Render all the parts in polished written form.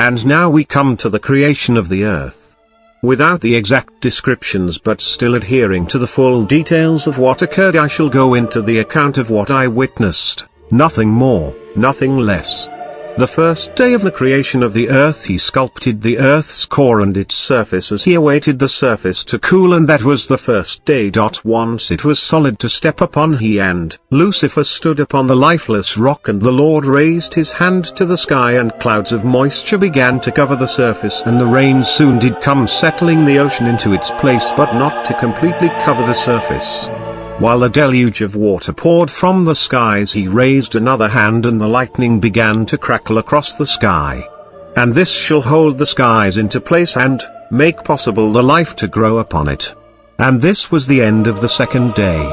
And now we come to the creation of the earth. Without the exact descriptions but still adhering to the full details of what occurred, I shall go into the account of what I witnessed, nothing more, nothing less. The first day of the creation of the earth he sculpted the earth's core and its surface as he awaited the surface to cool, and that was the first day. Once it was solid to step upon, he and Lucifer stood upon the lifeless rock, and the Lord raised his hand to the sky, and clouds of moisture began to cover the surface, and the rain soon did come, settling the ocean into its place but not to completely cover the surface. While a deluge of water poured from the skies, he raised another hand, and the lightning began to crackle across the sky. And this shall hold the skies into place and make possible the life to grow upon it. And this was the end of the second day.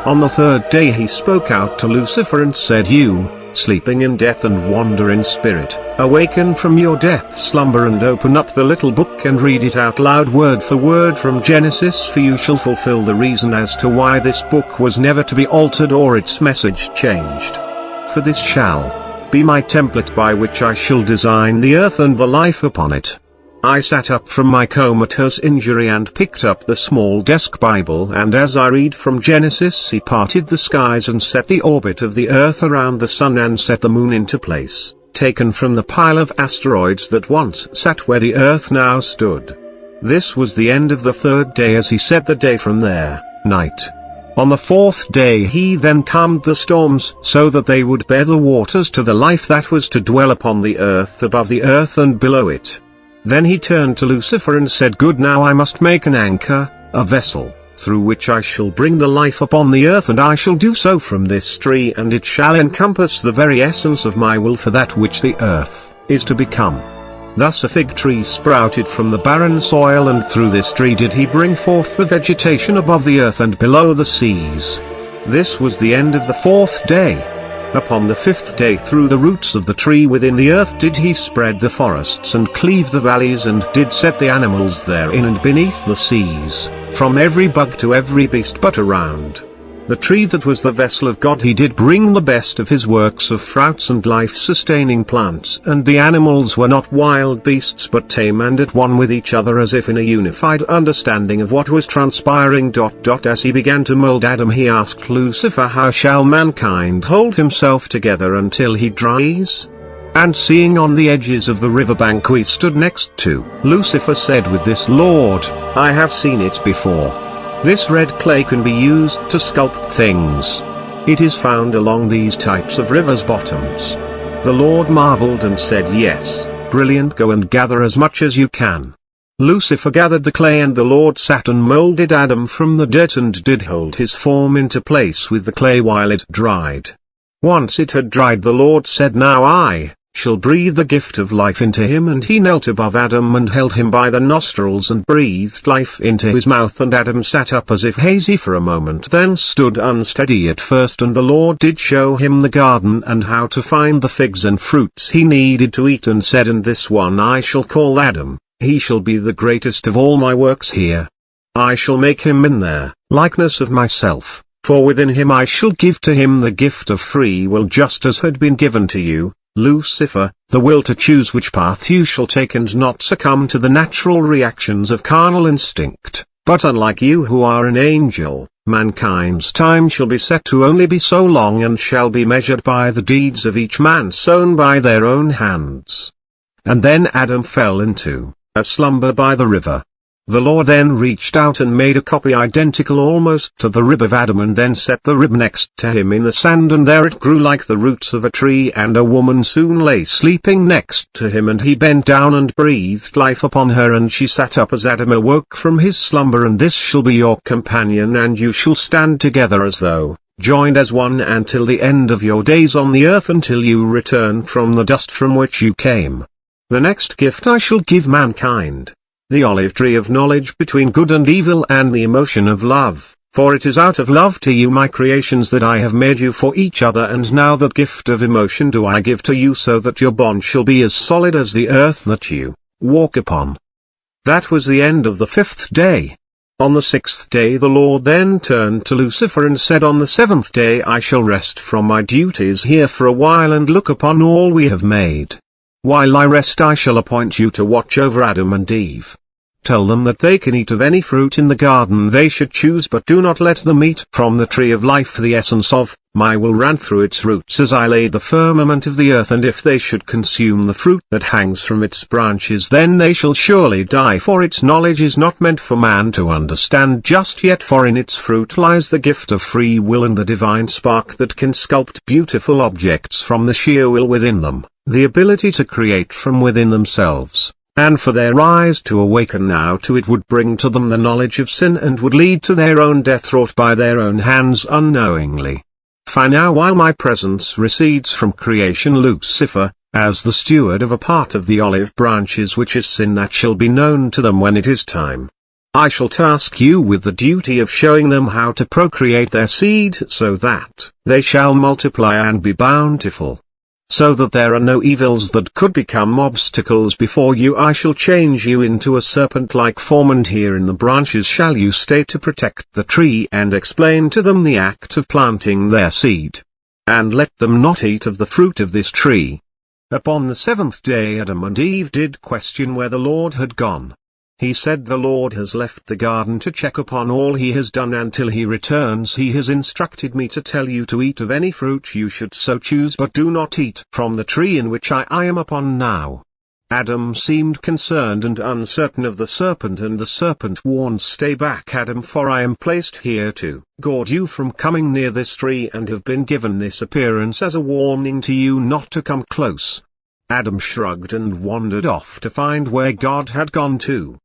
On the third day he spoke out to Lucifer and said, "You, sleeping in death and wander in spirit, awaken from your death slumber and open up the little book and read it out loud word for word from Genesis, for you shall fulfill the reason as to why this book was never to be altered or its message changed. For this shall be my template by which I shall design the earth and the life upon it." I sat up from my comatose injury and picked up the small desk Bible, and as I read from Genesis, he parted the skies and set the orbit of the earth around the sun and set the moon into place, taken from the pile of asteroids that once sat where the earth now stood. This was the end of the third day as he set the day from there, night. On the fourth day he then calmed the storms so that they would bear the waters to the life that was to dwell upon the earth, above the earth and below it. Then he turned to Lucifer and said, "Good, now I must make an anchor, a vessel, through which I shall bring the life upon the earth, and I shall do so from this tree, and it shall encompass the very essence of my will for that which the earth is to become." Thus a fig tree sprouted from the barren soil, and through this tree did he bring forth the vegetation above the earth and below the seas. This was the end of the fourth day. Upon the fifth day, through the roots of the tree within the earth did he spread the forests and cleave the valleys, and did set the animals therein and beneath the seas, from every bug to every beast but around the tree that was the vessel of God he did bring the best of his works of fruits and life-sustaining plants, and the animals were not wild beasts but tame and at one with each other, as if in a unified understanding of what was transpiring. As he began to mold Adam, he asked Lucifer, "How shall mankind hold himself together until he dries?" And seeing on the edges of the riverbank we stood next to, Lucifer said, "With this, Lord, I have seen it before. This red clay can be used to sculpt things. It is found along these types of rivers' bottoms." The Lord marveled and said, "Yes, brilliant, go and gather as much as you can." Lucifer gathered the clay, and the Lord sat and molded Adam from the dirt and did hold his form into place with the clay while it dried. Once it had dried, the Lord said, "Now I shall breathe the gift of life into him," and he knelt above Adam and held him by the nostrils and breathed life into his mouth, and Adam sat up as if hazy for a moment, then stood unsteady at first, and the Lord did show him the garden and how to find the figs and fruits he needed to eat, and said, "And this one I shall call Adam, he shall be the greatest of all my works here. I shall make him in their likeness of myself, for within him I shall give to him the gift of free will, just as had been given to you, Lucifer, the will to choose which path you shall take and not succumb to the natural reactions of carnal instinct. But unlike you who are an angel, mankind's time shall be set to only be so long, and shall be measured by the deeds of each man sown by their own hands." And then Adam fell into a slumber by the river. The Lord then reached out and made a copy identical almost to the rib of Adam, and then set the rib next to him in the sand, and there it grew like the roots of a tree, and a woman soon lay sleeping next to him, and he bent down and breathed life upon her, and she sat up as Adam awoke from his slumber. "And this shall be your companion, and you shall stand together as though joined as one until the end of your days on the earth, until you return from the dust from which you came. The next gift I shall give mankind, the olive tree of knowledge between good and evil, and the emotion of love, for it is out of love to you, my creations, that I have made you for each other, and now that gift of emotion do I give to you, so that your bond shall be as solid as the earth that you walk upon." That was the end of the fifth day. On the sixth day the Lord then turned to Lucifer and said, "On the seventh day I shall rest from my duties here for a while, and look upon all we have made." While I rest I shall appoint you to watch over Adam and Eve. Tell them that they can eat of any fruit in the garden they should choose, but do not let them eat from the tree of life, for the essence of my will ran through its roots as I laid the firmament of the earth, and if they should consume the fruit that hangs from its branches, then they shall surely die, for its knowledge is not meant for man to understand just yet, for in its fruit lies the gift of free will and the divine spark that can sculpt beautiful objects from the sheer will within them, the ability to create from within themselves. And for their eyes to awaken now to it would bring to them the knowledge of sin and would lead to their own death wrought by their own hands unknowingly. For now while my presence recedes from creation, Lucifer, as the steward of a part of the olive branches which is sin that shall be known to them when it is time. I shall task you with the duty of showing them how to procreate their seed so that they shall multiply and be bountiful. So that there are no evils that could become obstacles before you, I shall change you into a serpent-like form, and here in the branches shall you stay to protect the tree and explain to them the act of planting their seed. And let them not eat of the fruit of this tree. Upon the seventh day Adam and Eve did question where the Lord had gone. He said, the Lord has left the garden to check upon all he has done. Until he returns he has instructed me to tell you to eat of any fruit you should so choose, but do not eat from the tree in which I am upon now. Adam seemed concerned and uncertain of the serpent, and the serpent warned, stay back Adam, for I am placed here to guard you from coming near this tree, and have been given this appearance as a warning to you not to come close. Adam shrugged and wandered off to find where God had gone to.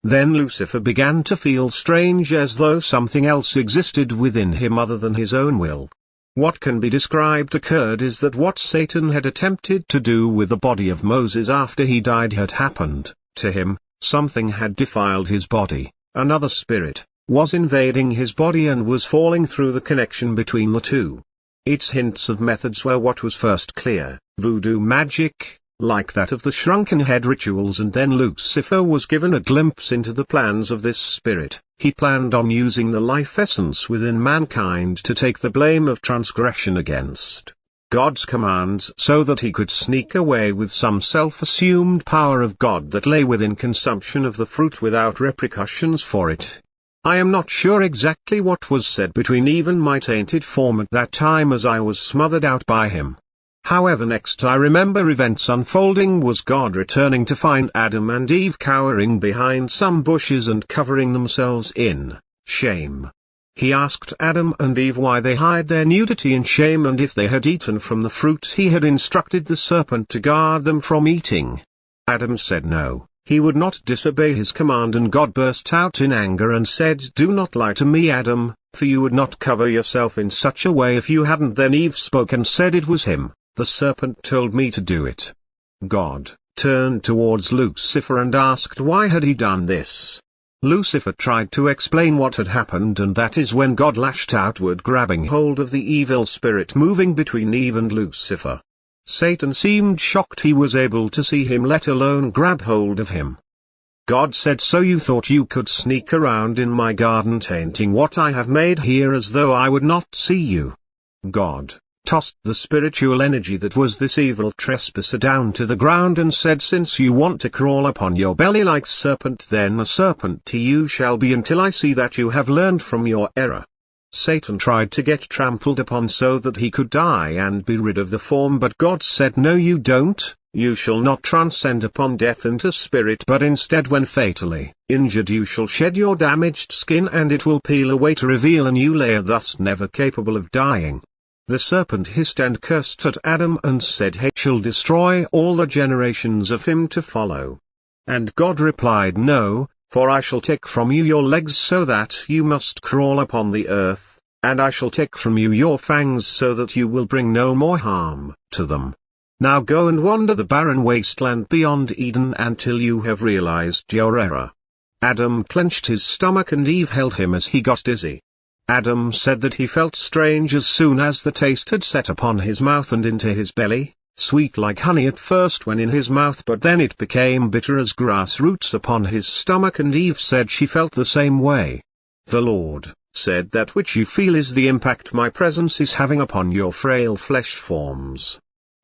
Then Lucifer began to feel strange, as though something else existed within him other than his own will. What can be described occurred is that what Satan had attempted to do with the body of Moses after he died had happened to him. Something had defiled his body, another spirit was invading his body and was falling through the connection between the two. Its hints of methods were what was first clear: voodoo magic, like that of the shrunken head rituals, and then Lucifer was given a glimpse into the plans of this spirit. He planned on using the life essence within mankind to take the blame of transgression against God's commands, so that he could sneak away with some self-assumed power of God that lay within consumption of the fruit without repercussions for it. I am not sure exactly what was said between Eve and my tainted form at that time, as I was smothered out by him. However, next I remember events unfolding was God returning to find Adam and Eve cowering behind some bushes and covering themselves in shame. He asked Adam and Eve why they hide their nudity in shame, and if they had eaten from the fruit he had instructed the serpent to guard them from eating. Adam said no, he would not disobey his command, and God burst out in anger and said, do not lie to me, Adam, for you would not cover yourself in such a way if you hadn't. Then Eve spoke and said, it was him. The serpent told me to do it. God turned towards Lucifer and asked why had he done this. Lucifer tried to explain what had happened, and that is when God lashed outward, grabbing hold of the evil spirit moving between Eve and Lucifer. Satan seemed shocked he was able to see him, let alone grab hold of him. God said, so you thought you could sneak around in my garden tainting what I have made here as though I would not see you. God tossed the spiritual energy that was this evil trespasser down to the ground and said, since you want to crawl upon your belly like serpent, then a serpent to you shall be until I see that you have learned from your error. Satan tried to get trampled upon so that he could die and be rid of the form, but God said, no, you don't. You shall not transcend upon death into spirit, but instead when fatally injured you shall shed your damaged skin and it will peel away to reveal a new layer, thus never capable of dying. The serpent hissed and cursed at Adam and said, he shall destroy all the generations of him to follow. And God replied, no, for I shall take from you your legs so that you must crawl upon the earth, and I shall take from you your fangs so that you will bring no more harm to them. Now go and wander the barren wasteland beyond Eden until you have realized your error. Adam clenched his stomach and Eve held him as he got dizzy. Adam said that he felt strange as soon as the taste had set upon his mouth and into his belly, sweet like honey at first when in his mouth, but then it became bitter as grass roots upon his stomach, and Eve said she felt the same way. The Lord said, that which you feel is the impact my presence is having upon your frail flesh forms.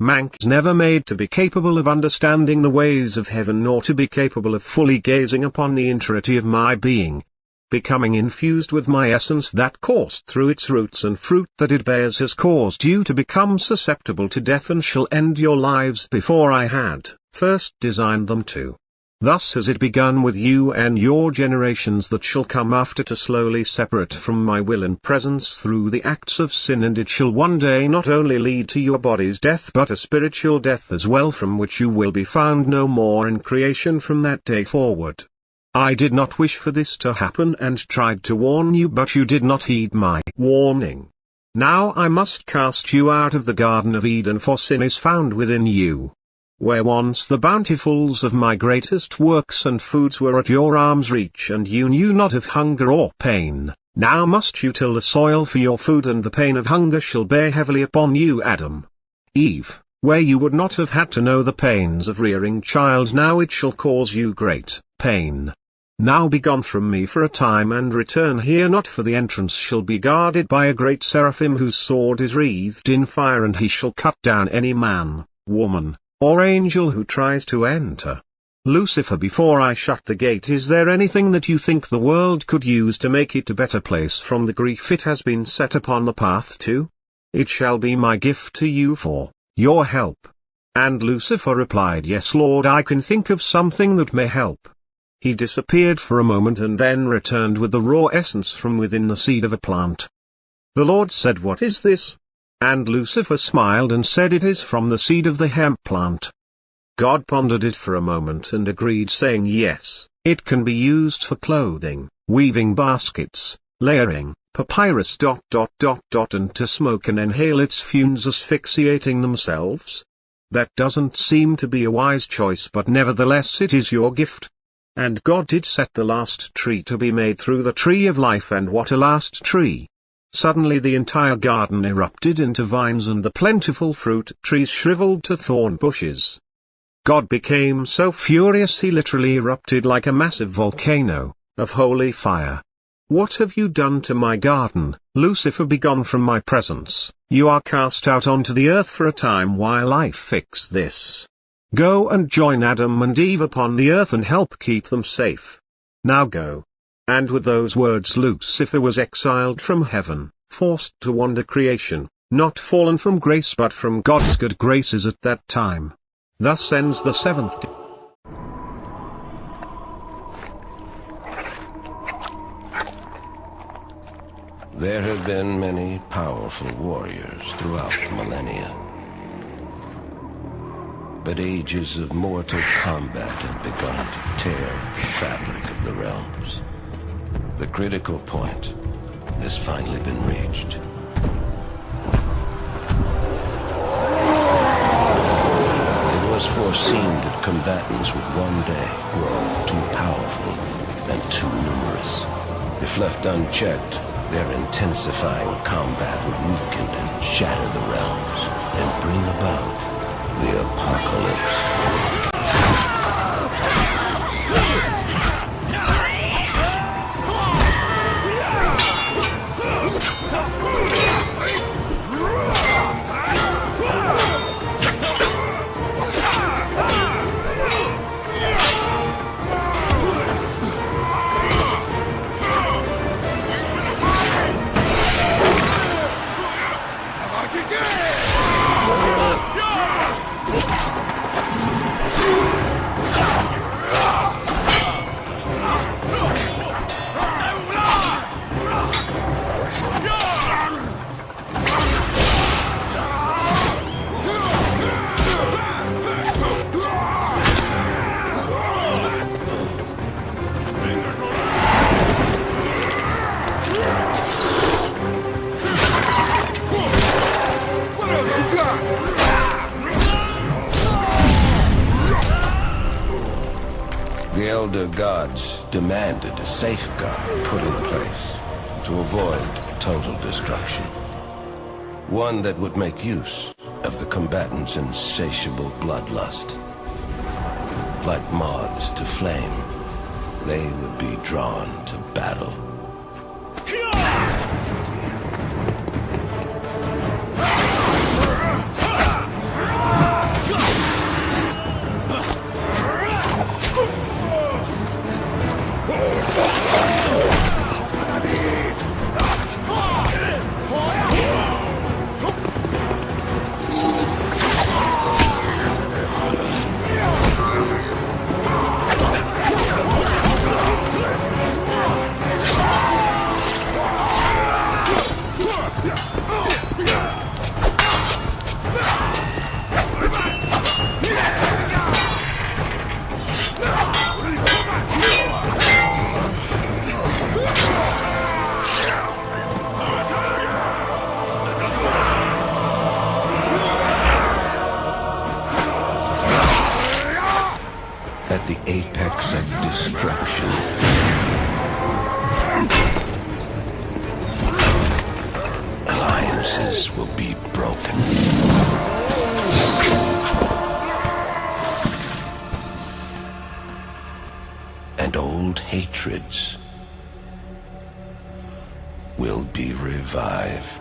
Man's never made to be capable of understanding the ways of heaven, nor to be capable of fully gazing upon the entirety of my being. Becoming infused with my essence, that coursed through its roots and fruit that it bears, has caused you to become susceptible to death, and shall end your lives before I had first designed them to. Thus has it begun with you and your generations that shall come after to slowly separate from my will and presence through the acts of sin, and it shall one day not only lead to your body's death but a spiritual death as well, from which you will be found no more in creation from that day forward. I did not wish for this to happen and tried to warn you, but you did not heed my warning. Now I must cast you out of the Garden of Eden, for sin is found within you. Where once the bountifuls of my greatest works and foods were at your arm's reach, and you knew not of hunger or pain, now must you till the soil for your food, and the pain of hunger shall bear heavily upon you, Adam. Eve, where you would not have had to know the pains of rearing child, now it shall cause you great pain. Now be gone from me for a time, and return here not, for the entrance shall be guarded by a great seraphim whose sword is wreathed in fire, and he shall cut down any man, woman, or angel who tries to enter. Lucifer, before I shut the gate, is there anything that you think the world could use to make it a better place from the grief it has been set upon the path to? It shall be my gift to you for your help. And Lucifer replied, Yes, Lord, I can think of something that may help. He disappeared for a moment and then returned with the raw essence from within the seed of a plant. The Lord said, What is this? And Lucifer smiled and said, It is from the seed of the hemp plant. God pondered it for a moment and agreed, saying, Yes, it can be used for clothing, weaving baskets, layering, papyrus ... and to smoke and inhale its fumes, asphyxiating themselves. That doesn't seem to be a wise choice, but nevertheless it is your gift. And God did set the last tree to be made through the tree of life, and what a last tree! Suddenly the entire garden erupted into vines, and the plentiful fruit trees shriveled to thorn bushes. God became so furious he literally erupted like a massive volcano, of holy fire. What have you done to my garden, Lucifer? Be gone from my presence. You are cast out onto the earth for a time while I fix this. Go and join Adam and Eve upon the earth and help keep them safe. Now go. And with those words Lucifer was exiled from heaven, forced to wander creation, not fallen from grace but from God's good graces at that time. Thus ends the seventh day. There have been many powerful warriors throughout the millennia. But ages of mortal combat have begun to tear the fabric of the realms. The critical point has finally been reached. It was foreseen that combatants would one day grow too powerful and too numerous. If left unchecked, their intensifying combat would weaken and shatter the realms and bring about the apocalypse. The Elder Gods demanded a safeguard put in place to avoid total destruction. One that would make use of the combatants' insatiable bloodlust. Like moths to flame, they would be drawn to battle. at the apex of destruction. Alliances will be broken. And old hatreds will be revived.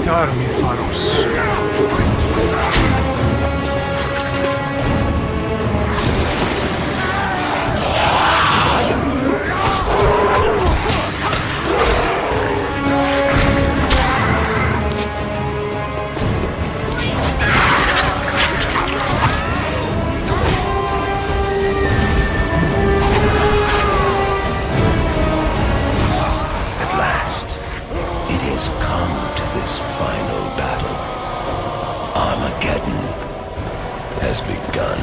Darmi Faros. At last, it has come to this final battle. Armageddon has begun.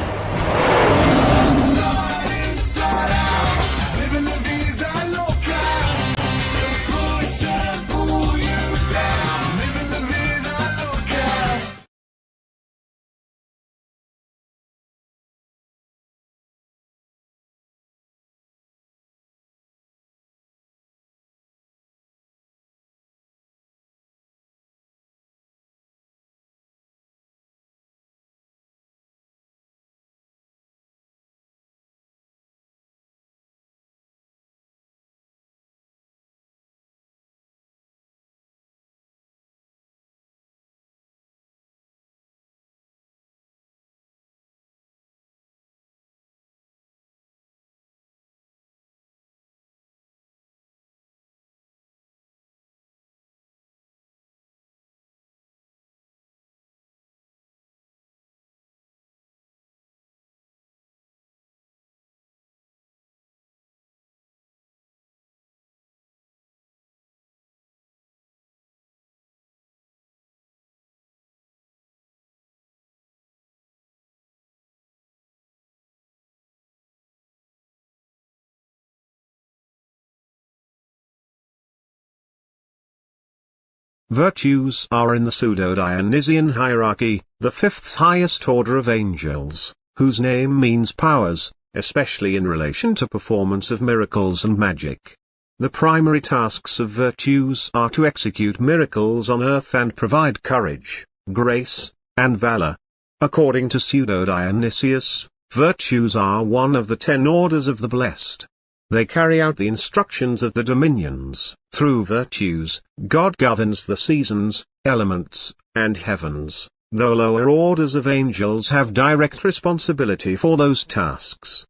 Virtues are in the Pseudo-Dionysian hierarchy, the fifth highest order of angels, whose name means powers, especially in relation to performance of miracles and magic. The primary tasks of virtues are to execute miracles on earth and provide courage, grace, and valor. According to Pseudo-Dionysius, virtues are one of the 10 orders of the blessed. They carry out the instructions of the dominions. Through virtues, God governs the seasons, elements, and heavens, though lower orders of angels have direct responsibility for those tasks.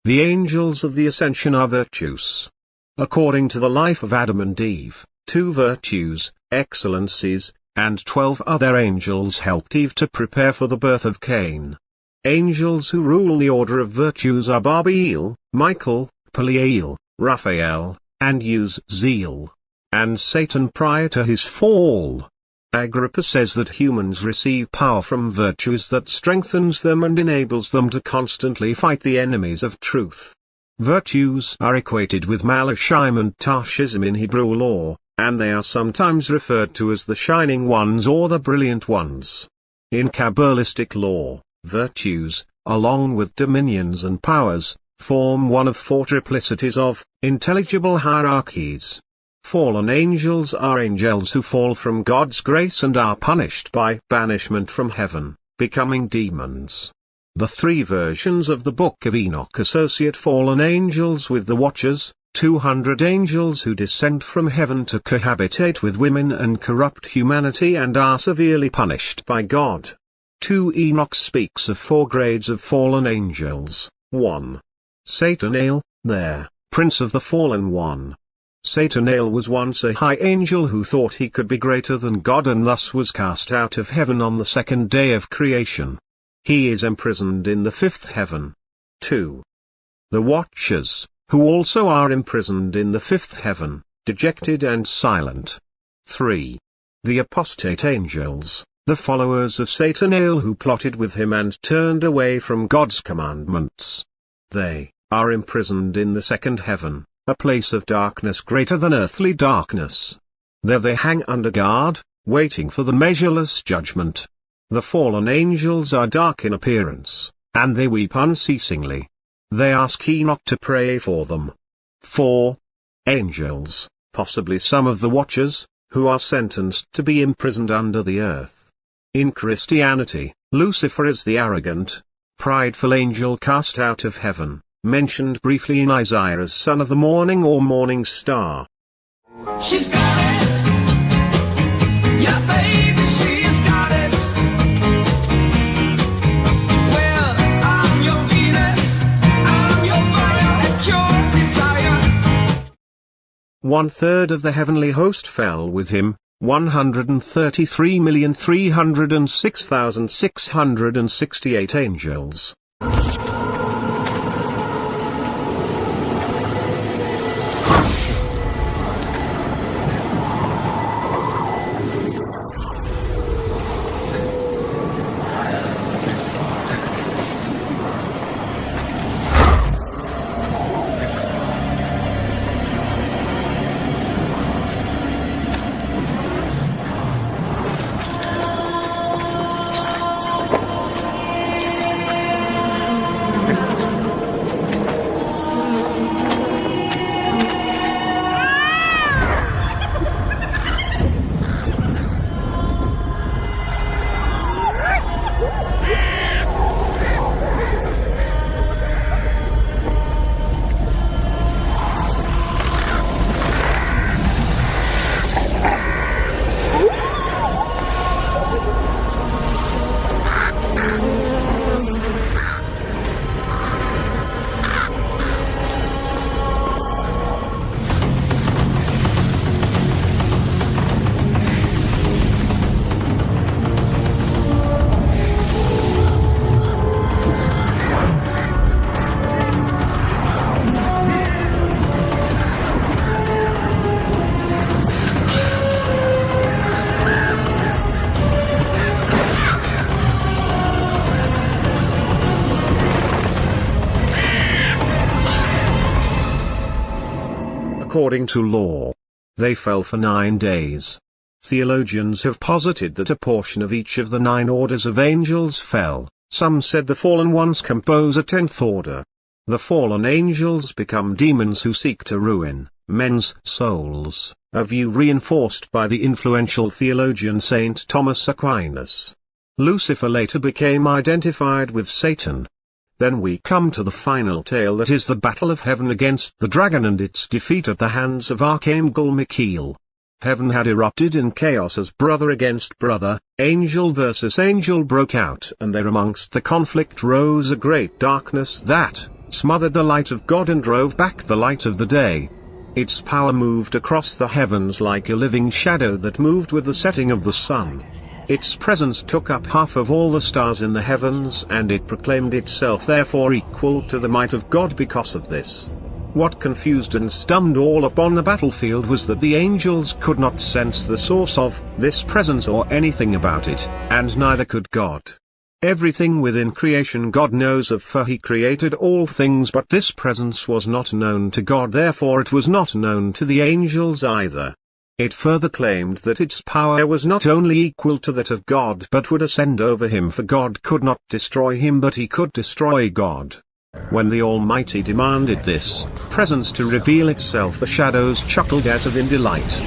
The angels of the Ascension are virtues. According to the life of Adam and Eve, 2 virtues, excellencies, and 12 other angels helped Eve to prepare for the birth of Cain. Angels who rule the order of virtues are Barbael, Michael, Peliel, Raphael, and Uzziel, and Satan prior to his fall. Agrippa says that humans receive power from virtues that strengthens them and enables them to constantly fight the enemies of truth. Virtues are equated with Malachim and Tarshism in Hebrew law, and they are sometimes referred to as the shining ones or the brilliant ones. In Kabbalistic law, virtues, along with dominions and powers, form one of 4 triplicities of intelligible hierarchies. Fallen angels are angels who fall from God's grace and are punished by banishment from heaven, becoming demons. The 3 versions of the Book of Enoch associate fallen angels with the Watchers, 200 angels who descend from heaven to cohabitate with women and corrupt humanity and are severely punished by God. 2 Enoch speaks of 4 grades of fallen angels. 1. Satanael, there, prince of the fallen one. Satanael was once a high angel who thought he could be greater than God and thus was cast out of heaven on the 2nd day of creation. He is imprisoned in the 5th heaven. 2. The Watchers, who also are imprisoned in the 5th heaven, dejected and silent. 3. The apostate angels, the followers of Satan who plotted with him and turned away from God's commandments. They are imprisoned in the second heaven, a place of darkness greater than earthly darkness. There they hang under guard, waiting for the measureless judgment. The fallen angels are dark in appearance, and they weep unceasingly. They ask Enoch to pray for them. 4. Angels, possibly some of the watchers, who are sentenced to be imprisoned under the earth. In Christianity, Lucifer is the arrogant, prideful angel cast out of heaven, mentioned briefly in Isaiah as son of the morning or morning star. She's got it. Yeah, baby, she's got it. Well, I'm your Venus, I'm your fire, at your desire. 1/3 of the heavenly host fell with him, 133,306,668 angels. According to law, they fell for 9 days. Theologians have posited that a portion of each of the 9 orders of angels fell. Some said the fallen ones compose a 10th order. The fallen angels become demons who seek to ruin men's souls, a view reinforced by the influential theologian Saint Thomas Aquinas. Lucifer later became identified with Satan. Then we come to the final tale, that is the battle of heaven against the dragon and its defeat at the hands of Archangel Michael. Heaven had erupted in chaos as brother against brother, angel versus angel broke out, and there amongst the conflict rose a great darkness that smothered the light of God and drove back the light of the day. Its power moved across the heavens like a living shadow that moved with the setting of the sun. Its presence took up half of all the stars in the heavens, and it proclaimed itself therefore equal to the might of God because of this. What confused and stunned all upon the battlefield was that the angels could not sense the source of this presence or anything about it, and neither could God. Everything within creation God knows of, for he created all things, but this presence was not known to God, therefore it was not known to the angels either. It further claimed that its power was not only equal to that of God but would ascend over him, for God could not destroy him but he could destroy God. When the Almighty demanded this presence to reveal itself, the shadows chuckled as if in delight.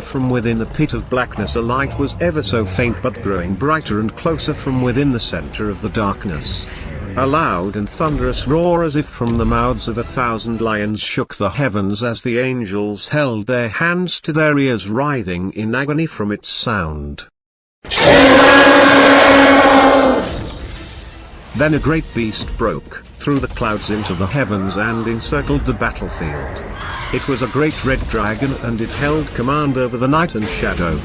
From within the pit of blackness a light was ever so faint but growing brighter and closer from within the center of the darkness. A loud and thunderous roar as if from the mouths of 1,000 lions shook the heavens as the angels held their hands to their ears, writhing in agony from its sound. Then a great beast broke through the clouds into the heavens and encircled the battlefield. It was a great red dragon, and it held command over the night and shadow.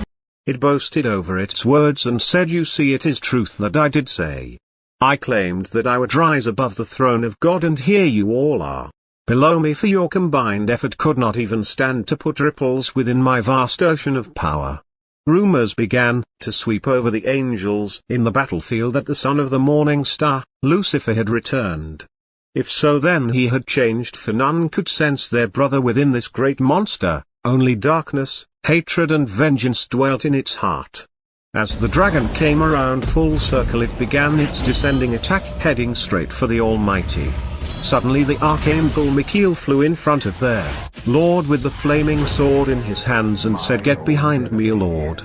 It boasted over its words and said, "You see, it is truth that I did say. I claimed that I would rise above the throne of God, and here you all are below me, for your combined effort could not even stand to put ripples within my vast ocean of power." Rumors began to sweep over the angels in the battlefield that the son of the morning star, Lucifer, had returned. If so, then he had changed, for none could sense their brother within this great monster. Only darkness, hatred and vengeance dwelt in its heart. As the dragon came around full circle, it began its descending attack, heading straight for the Almighty. Suddenly the archangel Michael flew in front of their Lord with the flaming sword in his hands and said, "Get behind me, Lord."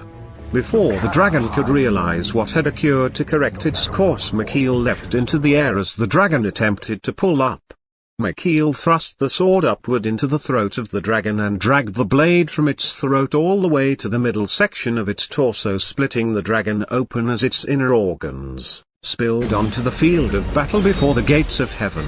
Before the dragon could realize what had occurred to correct its course, Michael leapt into the air as the dragon attempted to pull up. Michael thrust the sword upward into the throat of the dragon and dragged the blade from its throat all the way to the middle section of its torso, splitting the dragon open as its inner organs spilled onto the field of battle before the gates of heaven.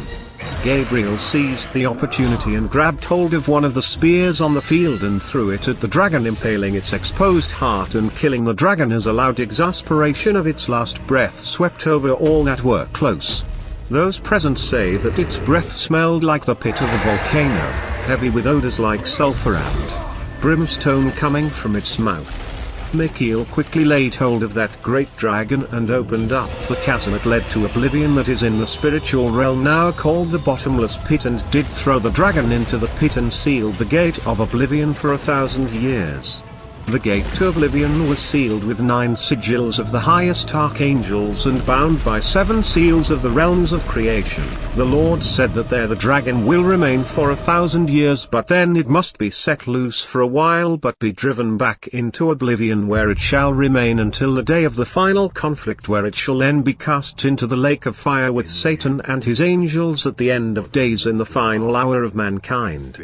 Gabriel seized the opportunity and grabbed hold of one of the spears on the field and threw it at the dragon, impaling its exposed heart and killing the dragon as a loud exasperation of its last breath swept over all that were close. Those present say that its breath smelled like the pit of a volcano, heavy with odors like sulfur and brimstone coming from its mouth. Michael quickly laid hold of that great dragon and opened up the chasm that led to oblivion, that is in the spiritual realm now called the bottomless pit, and did throw the dragon into the pit and sealed the gate of oblivion for 1,000 years. The gate to oblivion was sealed with 9 sigils of the highest archangels and bound by 7 seals of the realms of creation. The Lord said that there the dragon will remain for 1,000 years, but then it must be set loose for a while but be driven back into oblivion, where it shall remain until the day of the final conflict, where it shall then be cast into the lake of fire with Satan and his angels at the end of days, in the final hour of mankind.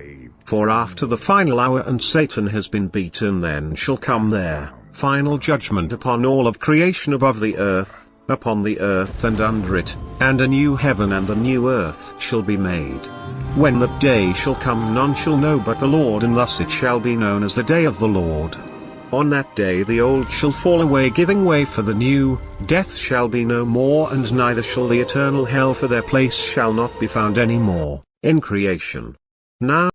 For after the final hour and Satan has been beaten, then shall come their final judgment upon all of creation above the earth, upon the earth and under it, and a new heaven and a new earth shall be made. When that day shall come, none shall know but the Lord, and thus it shall be known as the day of the Lord. On that day the old shall fall away, giving way for the new. Death shall be no more, and neither shall the eternal hell, for their place shall not be found any more in creation. Now